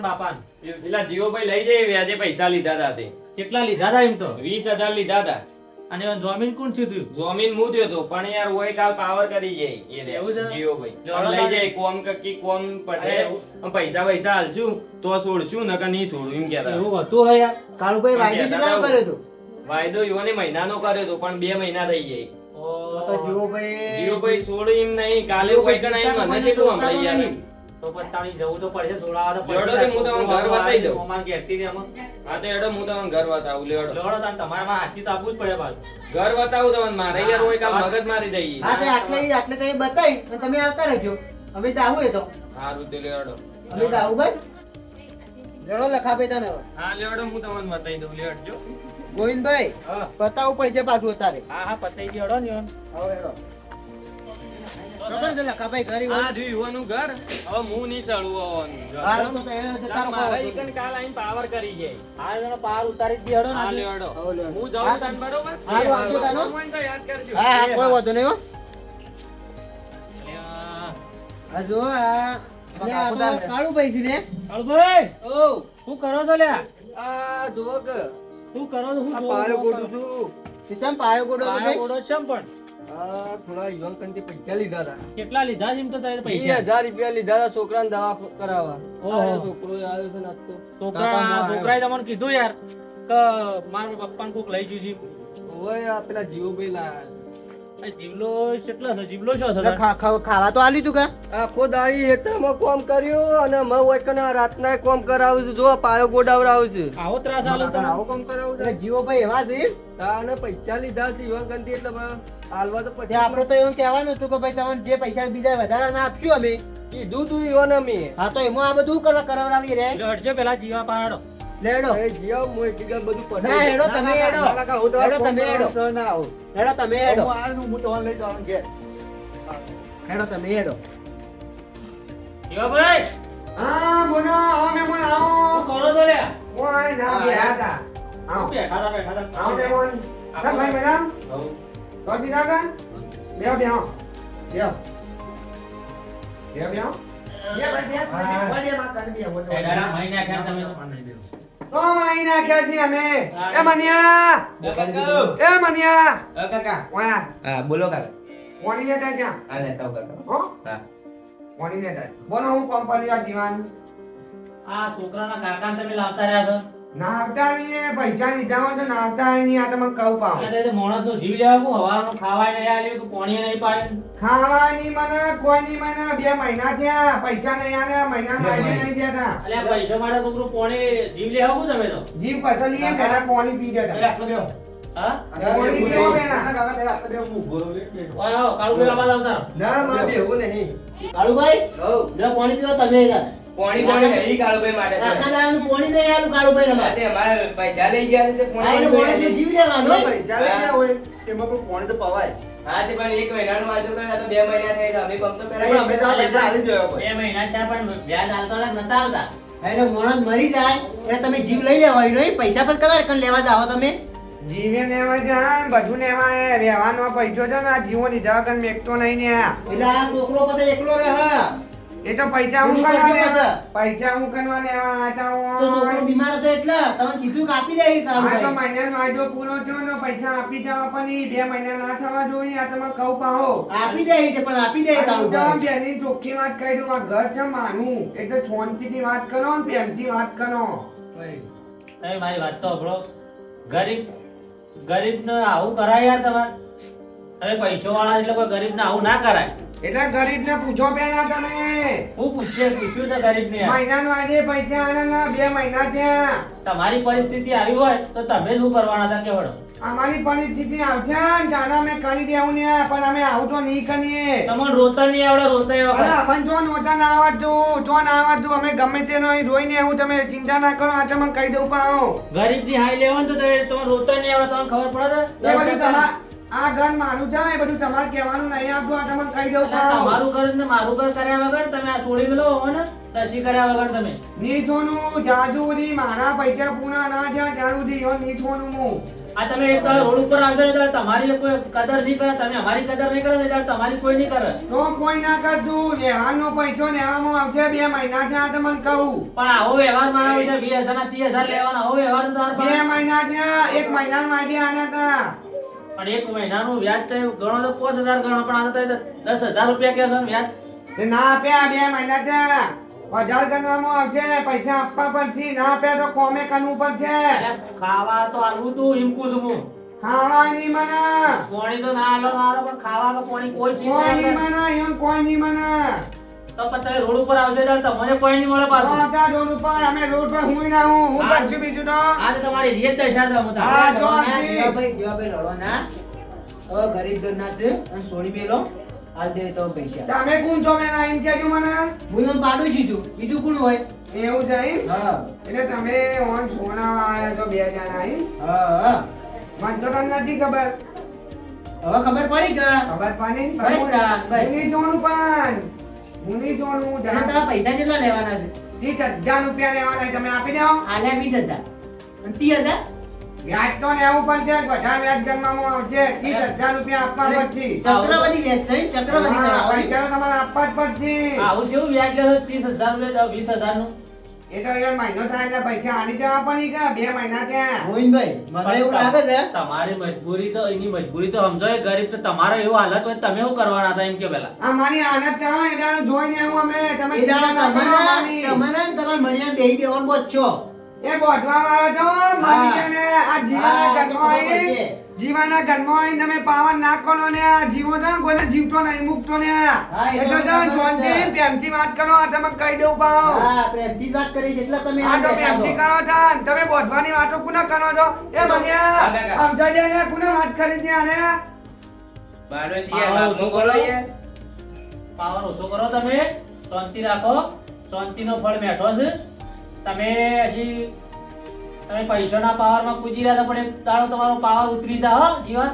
બાપા પેલા જીવોભાઈ લઈ જાય વ્યાજે પૈસા લીધા હતા તે કેટલા લીધા હતા એમ તો 20,000 લીધા હતા. અને જમીન કોણ થયું જમીન હું થયો તો પણ યાર ઓય કાલ પાવર કરી જાય એ રે એવું છે? જીવોભાઈ જો પણ લઈ હળો જાય કોમ કી કોમ પડે પૈસા હાલશું તો છોડશું નકર નહીં છોડું એમ કહેતા. એવું હતું હે યાર કાળુભાઈ વાયદો કેટલાનો કર્યો હતો? વાયદો યોને મહિનાનો કર્યો તો પણ 2 મહિના થઈ જાય. તો જીવોભાઈ જીવોભાઈ છોડું એમ નહીં કાલે કોઈ કણ આવીને મને કેટલું સંભળાઈ યાર. તો પણ તાણી જવું તો પડશે સોડાવા તો લેવડો તે હું તમને ઘર બતાવી દઉં. અમાર ઘેરથી ને આમાં હા તો એડો હું તમને ઘર બતાવું લેવડો. લેવડો તાણ તમારામાં હાથી તો આપવું જ પડે પાછું. ઘર બતાવું તમને મારે યાર ઓય કાલ મગજ મારી દઈએ. હા તે આટલે તમે બતાવી અને તમે આવતા રહેજો. અમે જાવું એ તો હારું તે લેવડો. અમે જાવું ભાઈ. લેડો લખાભાઈ તને હવે. હા લેવડો હું તમને બતાવી દઉં લેવડજો. ગોવિંદભાઈ હા બતાવવું પડશે પાછું અત્યારે. હા પતાઈ ગયો હડો ને હવે હેડો. ચોકડ છે લખાભાઈ ઘર ઈ આ જો યુવાનું ઘર હવે હું નહીં ચડવું આવવાનું. હાલ તો એ જતારો મારા કહો. ઈકન કાલ આઈને પાવર કરી જાય. આ જણો પાર ઉતારી જ દી હડો ને હા આજે. લેવડો. હવે લેવડો. હું હા, જાઉં તને- તને બરોબર. હારું, આવજો તાનો. હું એને તો યાદ કરજો. હા હા કોઈ વાંધો નહીં હો. અલ્યા, આ જો આ લે આ તો કાળુભાઈ છે ને. કાળુભાઈ ઓ શું કરો છો લ્યા આ જો કે શું કરો છો? આ શું પાયો ગોડું છું. કિસમ પાયો ગોડો તો પાયો ગોળો છે પણ આ થોડા યુવાન કંથી પૈસા લીધા હતા કેટલા લીધા છે એમ તો તારે પૈસા 20,000 રૂપિયા લીધા હતા છોકરાને દવા કરાવવા. ઓહો. આ છોકરો આવ્યો છે ને આજ તો. છોકરાએ તમને કીધું યાર કે મારા પપ્પાને કોક લઈ જજો. ઓય આ પેલા જીવુભાઈ લાયા. જીવલો કેટલા છે? જીવલો શું છે એટલે ખાવા તો આલી તું કા? આખો દાડી હેઠળમાં કોમ કર્યું અને મેં ઓય કને રાતના કોમ કરાવું છું. જો આ પાયો ગોડાવરાવું છું. આવો ત્રાસ આલો તને તમે આવું કામ કરાવું છે? એટલે જીવોભાઈ એવા છે એમ? તાને પૈસા લીધા છે યુવાન કંથી એટલે હાલવા તો તે પછી આપણે તો એવું કહેવાનું હતું કે ભાઈ તમને જે પૈસા બીજા વધારે ના આપશું અમે. કીધું તું યુવાન અમે. હા તો એમાં આ બધું કરાવડાવી રે. એટલે હટજો પેલા જીવા પાડો. લેડો. એ જીવ હું એક જગ્યાએ બધું પટાઈ ના હેડો દઉં. તમે હેડો. હેડો તમે હેડો. હેડો તમે હેડો. હેડો તમે હેડો. જીવાભાઈ હા બોલો આવો મહેમાન આવો. શું કરો છો લ્યા? ઓય ના બેઠા હતા. આવો બેઠા હતા. આવો મહેમાન. હા ભાઈ મેડમ કોટી નાગા બેહો બેહો બેહો બેહો બેહો એ દાડા મહી નાખ્યા તમે તો. ઓ માઈ નાખ્યા છીએ અમે. એ મનિયા એ મનિયા કાકા ઓયા હા બોલો કાકા કોર્ડિનેટર છે હા લેતા આવો કાકા હો હા કોર્ડિનેટર બોલો હું કંપની આ જીવાન આ છોકરાના કાકાને તમે લાવતા રહ્યા છો. ના આવતા નહીં એ પૈસા લીધા હોય તો ના આવતા નહીં આ તમે કહું પાઉં એટલે તે માણસનો જીવ લેવા હું હવાનું ખાવાય નહીં આલ્યું કે પાણી નહીં પાડ્યું. ખાવાની મને કોઈ નહીં મને 2 મહિના થયા પૈસા નહીં આને મહિના માજે નહીં જતા અલ્યા પૈસા માટે છોકરું પાણી જીવ લેવા હું તમે તો. જીવ કસલી પેલા પાણી પી જતા હા પાણી પીવો પેલા ઓય આવો કાળુભાઈ આવાજ આવતા. ના માં બેવું નહીં કાળુભાઈ લે પાણી પીવો તમે યાર. પોણી પોણી નહીં કાળુભાઈ માટે છે આખા દાડાનું પાણી નહીં આલું કાળુભાઈ તમારે. તે અમારે પૈસા લઈ ગયા છે તે આ એને પોણી મોઢે જીવ લેવાનો હો. પૈસા લઈ ગયા હોય તેમાં પણ પાણી તો પવાય હા તે પણ 1 મહિનાનું વાંધો કરે તો 2 મહિના થઈ ગયા અમે કમ તો પણ અમે તો આ પૈસા આલી જ દેવા બે મહિના ત્યાં પણ વ્યાજ આલતા હતા કે નતા આલતા? એટલે માણસ મરી જાય એટલે તમે જીવ લઈ લેવાય નહીં પૈસા પર કદાચ કન લેવા જાવ તમે. જીવે નેવા જાય બધું નેવા રહેવાનો પૈસો છે ને આ જીવો લીધા વગર મેકતો નહીં ને આ. એટલે આ છોકરો પછી એકલો રહે. એ તો પૈસા હું એવું કરવા કરજો લેવા પાછા. પૈસા હું કરવા લેવા આટા તો છોકરો બીમાર હતો એટલે તમે કીધું કે આપી દે આ તો કાળુભાઈ. મહિનાનો વાયદો પૂરો થયો ને પૈસા આપી જવા પણ ઈ 2 મહિના ના થવા જોઈએ આ તમે કહું પાહો આપી દે છે પણ આપી દે કાળુભાઈ. બેની ચોખ્ખી વાત કહી દઉં આ ઘર છે માનું એટલે શાંતિથી વાત કરો ને પ્રેમથી વાત કરો તમે મારી વાત તો સાંભળો. ગરીબને આવું કરાય યાર તમારે? તમે પૈસો વાળા એટલે કોઈ ગરીબને આવું ના કરાય. એટલે ગરીબને પૂછો પેલા તમે હું પૂછ્યું છે ગરીબને યાર. મહિનાનો વાયદે પૈસા આના 2 મહિના થયા તમારી પરિસ્થિતિ આવી હોય તો તમે શું કરવાના હતા કેવડો? અમારી પરિસ્થિતિ આવશે ને જાણે અમે કરી દેવું ને પણ અમે આવું તો નહીં કરીએ તમને રોતા નહીં આવડે રોતા એવા અરે કરો. અમન જો નોટા ના આવડતું જો ના આવડતું અમે ગમે તેનો અહીં રોઈને એવું તમે ચિંતા ના કરો આ તમે કહી દઉં પાઉં ગરીબની હાઈ લેવાનું તો તમે રોતા નહીં આવડે તમને ખબર પડે? એ બધું તમાર આ ઘર મારું છે એ બધું તમારે કહેવાનું નહીં આપતું આ તમે કહી દઉં એટલે પાઉં તમારું ઘર ને મારું ઘર કર્યા વગર તમે આ છોડી મેલો હો ને તસી કર્યા વગર તમે નીચોનું જાજુ ની મારા પૈસા પૂરા ના થયા ત્યાં સુધી યો નીચોનું હું આ તમે એક દાડો રોડ ઉપર આવશો ને ત્યારે તમારી કોઈ કદર નહીં કરે, તમે અમારી કદર નહીં કરે ને ત્યારે તમારી કોઈ નહીં કરે. તો કોઈ ના કરતું વ્યવહારનો પૈસો લેવામાં આવશે 2 મહિના થયા તો મને કહું પણ આવો વ્યવહાર મારો છે 20,000 ના 30,000 લેવાના, આવો વ્યવહાર તો તમારા 2 પાસે. મહિના થયા 1 મહિના માટે આના હતા પણ એક મહિનાનું વ્યાજ તો ગણો તો 5,000 ગણો, પણ આ તો 10,000 રૂપિયા કહો છો ને વ્યાજ. તે ના આપ્યા 2 મહિના થયા 1000 ગણવામાં આવશે પૈસા આપવા પડશે ના આપ્યા તો કોમે કરવું પડશે અરે ખાવા તો આલું તું હિમકું છું હું. ખાવા નહીં મને પોણી તો ના આલો મારો, પણ ખાવા કે પોણી કોઈ ચીજ કોઈ નહીં નહીં આલે. મને એમ કોઈ નહીં મને તો પણ તમે રોડ ઉપર આવશો ત્યારે તમને કોઈ નહીં મળે પાછું. મોટા રોડ ઉપર અમે રોડ પર હું ના હું હા. કરશું બીજું તો આ તો તમારી રીત દશા છે હું હા. તમને. લડો ના, જોરથી. જીવાભાઈ લડો ના. હવે ગરીબ ઘરના છે અને સોની પેલો હાલ દે તો પૈસા. તમે કોણ છો મેં એમ કહેજો મને હું એમ પાડોશી છું, બીજું કોણ હોય? એવું છે એમ? હા એટલે તમે ઓન સોના આયા છો 2 જણા એમ? હા. મને તો તને નથી ખબર હવે ખબર પડી કે ખબર પાણી ભાઈ, ભાઈ. મુની જોનું પણ મુની જોનું અને તારા પૈસા કેટલા લેવાના છે? 30,000 રૂપિયા લેવાના તમે આપી દો આલ્યા 20,000 અને 30,000. વ્યાજ તો લેવું પડશે વધારે વ્યાજ ગણવામાં આવશે 30,000 રૂપિયા આપવા પડશે ચક્રવર્તી વ્યાજ છે, ચક્રવર્તી હા, ચડાવવાની. પૈસા તો તમારે આપવા જ પડશે આવું જેવું વ્યાજ લે 30,000 રૂપિયા 20,000 નું. એ તો એ મહિનો થાય એટલે પૈસા આલી જવા પડી કે 2 મહિના ત્યાં ગોવિંદભાઈ, મને એવું લાગે છે તમારી મજબૂરી તો એની મજબૂરી તો સમજો. એ ગરીબ તો તમારે એવું હાલત હોય તમે શું કરવાના હતા એમ કે પેલા. અમારી આનત ચાલો એડાનું જોઈને આવું અમે તમે એ દાડા ચિંતા ના કરો અમારી. તમારા ને તમારા મણિયા બેહી બેહવાનું બહુ જ છો. એ બોધવા મારો છો મારી છે ને આ જીવાના હા, ઘરમાં એ તો ખબર આવીને છે. જીવાના ઘરમાં આવીને તમે પાવન નાખો ને આ જીવો છે ને કોઈને જીવતો નહીં મુકતો ને હા, એ તો એટલે ખબર તો જોનથી છે. પ્રેમથી વાત કરો આ તમે કહી દઉં પાવ હા, પ્રેમથી જ વાત કરીશ એટલે તમે આ આમ તો બેઠા પ્રેમથી છો. કરો છો ને તમે બોધવાની વાતો કોને કરો છો એ બન્યા સમજાઈ દે ને કોને વાત કરી છે આને પાવર ઓછો કરો તમે. શાંતિ રાખો. શાંતિનો ફળ મેઠો છે. તમે હજી તમે પૈસાના પાવરમાં કૂદી રહ્યા છો, પણ એક દાડો તમારો પાવર ઉતરી જા હો જીવન.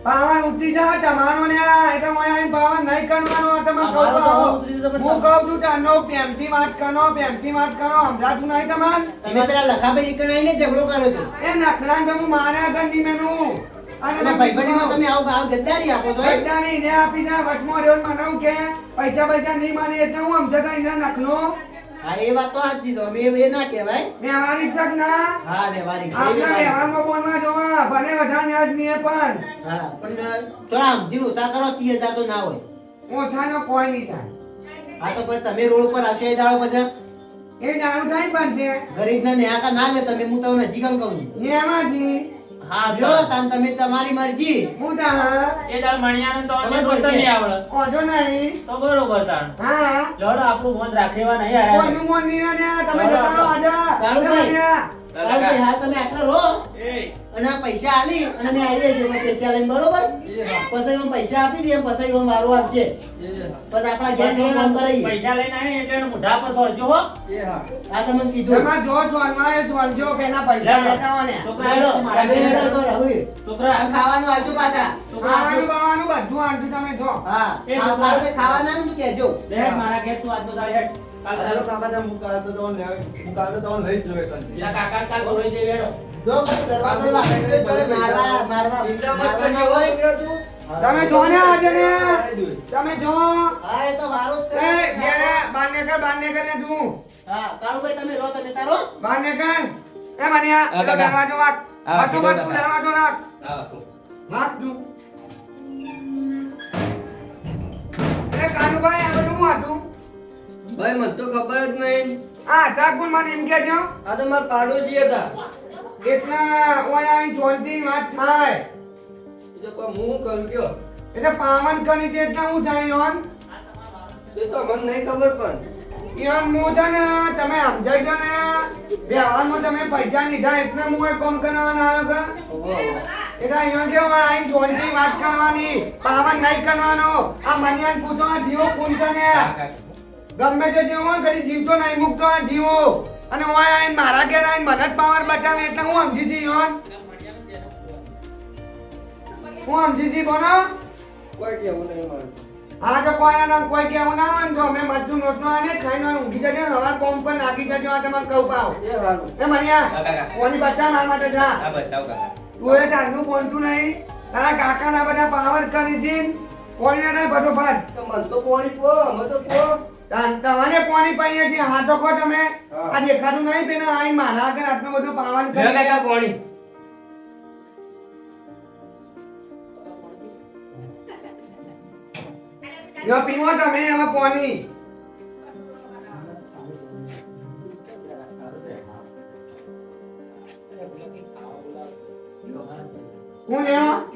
પાવન ઉતરી જા તમારો ને આ એ તો મને આવીને પાવન નહીં કરવાનો આ તમે કહું અમારો તો પાવ ઉતરી જતો પણ હું કહું છું ચાનો પ્રેમથી વાત કરો સમજાતું નહીં તમારે તમે પેલા લખાભાઈ નીકળ આવીને ઝઘડો કર્યો હતો. એ નખરાન તો હું મારે આગળ નહીં મેનું અને ભાઈબંધીમાં તમે આવું ગદ્દારી આપો છો એમ? બધાને એને આપી દે વચમાં રહ્યો મને હું કે પૈસા નહીં માને એટલે હું સમજતા એને નખનો હા, એ વાત તો સાચી છે. અમે એ ના કહેવાય. વ્યવહારિક છે કે ના હા, વ્યવહારિક છે, આપણે વ્યવહારિક. વ્યવહારમાં બોલવા જોવા ભલે વધારે વ્યાજ નહીં પણ હા, પણ થોડા સમજીને ઓછા કરો, 30,000 તો ના હોય. ઓછાનો કોઈ નહીં થાય હા, તો પછી તમે રોડ ઉપર આવશો એ દાડો પછી એ દારૂ થાય પડશે ગરીબના ન્યાકા ના લે તમે. હું તમને હજી કામ કહું છું. ને એમાંથી હા લ્યો તમે તમારી મરજી. હું તા એ દાડ મણિયાને તો અમને ખબર બોલતા પડશે. નહીં આવડે. ઓજો નહીં તો બરોબર તાણ. હા લડો આપણું મન રાખેવા નહીં હારે. કોઈનું મન નહીં ને તમે જતાનો આજા દારૂભાઈ. તમે કાળુભાઈ, હા, તમે આટલા રહો અને આ પૈસા આલી અને અમે આવીએ છીએ પછી પૈસા લઈને, બરોબર? પછી હું પૈસા આપી દઈએ પછી હું વારો આવશે પછી આપણા ગેસ નું કામ કરાવીએ. પૈસા લઈને આવીને એટલે એના મોઢા પર ફરજો હો. આ તમને કીધું. એમાં જો જોનમાં એ જોલજો પેલા પૈસા લેતા હોય ને છોકરા લેડો, મારા તમે ઘરે લેડો તો રહું. છોકરા આ ખાવાનું આવજો પાછા. છોકરા ખાવાનું બાવાનું બધું આંટું તમે જો હા, એ છોકરા. કાળુભાઈ ખાવાના ને તું કહેજો. બેન મારા ઘેર તું આજનો દાડે હેડ. કાલ તારો પેલા કાકા કાલ સોળી જઈ બેઠો. જો કોઈ દરવાજો લાગે તો મારવા ના હોય. તમે જો ને આજે ને તમે જો હા, એ તો વારો જ એ છે. ઘેરે બારને કર ને તું હા, કાળુભાઈ તમે રહો, તમે તારો. બારને કર એ બન્યા પેલો દરવાજો વાગ બધું બધું દરવાજો નાખ નાખ તું એ કાનુભાઈ આ બધું હું હતું ભાઈ મને તો ખબર જ નહીં. આ ઠાકુર મને એમ કહેજો આ તો મારા પાડોશી હતા. એટલા ઓય અહીં ચોલતી વાત થાય એ તો પણ હું કરું કયો એટલે પાવન કરી છે એટલે હું થાય યોન એ તો મને નહીં ખબર પણ યોન હું છે ને તમે સમજાઈ દો ને વ્યવહારમાં તમે પૈસા લીધા એટલે હું એ કામ કરવાનો આવ્યો કે એટલે અહીંયા કેવું અહીં ચોલતી વાત કરવાની પાવન નહીં કરવાનો આ મનિયાન પૂછો આ જીવો કોણ છે ને ગમે તે જેવો હોય કદી જીવતો નહીં મૂકતો આ જીવો અને ઓય આઈને મારા ઘેર આઈને મને જ પાવર બતાવે એટલે હું સમજી જી યોન હું સમજી જી બોલો કોઈ કેવું નહીં મારું. હા તો કોઈના નામ કોઈ કેવું ના હોય ને જો અમે મરચું નોટનો આને ખાઈને વાળું ઊંઘી જજો ને હવાર કોમ પર નાખી જજો આ તમારે કહું પાવ એ સારું. એ મનિયા હા, કાકા. કોની બતા મારા માટે જા આ બતાવો કાકા. તું એ ચાંદુ બોલતું નહીં તારા કાકાના બધા પાવર કરી છે પોણી ના બધો ભાત તો મન તો પોણી પો અમે તો પો તમારે પોણી પાઈએ છે હા તો કહો તમે આ દેખાતું નહીં પેલા આઈ મારા આગળ આટલું બધું પાવન લ્યો કરી કાકા પાણી જો પીવો તમે એમાં પોણી હું લેવા